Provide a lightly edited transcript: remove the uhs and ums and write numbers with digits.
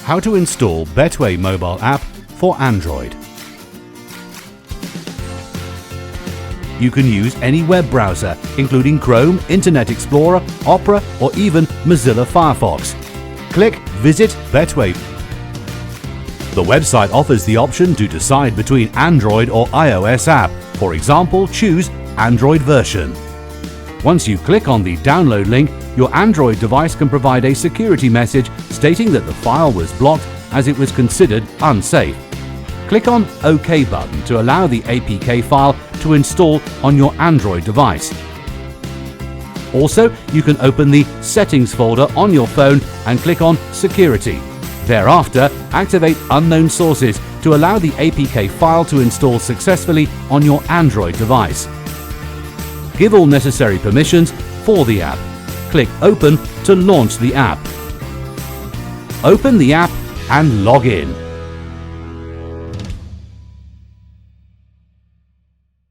How to install Betway mobile app for Android. You can use any web browser, including Chrome, Internet Explorer, Opera, or even Mozilla Firefox. Click Visit Betway. The website offers the option to decide between Android or iOS app. For example, choose Android version. Once you click on the download link, your Android device can provide a security message stating that the file was blocked as it was considered unsafe. Click on OK button to allow the APK file to install on your Android device. Also, you can open the Settings folder on your phone and click on Security. Thereafter, activate Unknown Sources to allow the APK file to install successfully on your Android device. Give all necessary permissions for the app. Click Open to launch the app. Open the app and log in.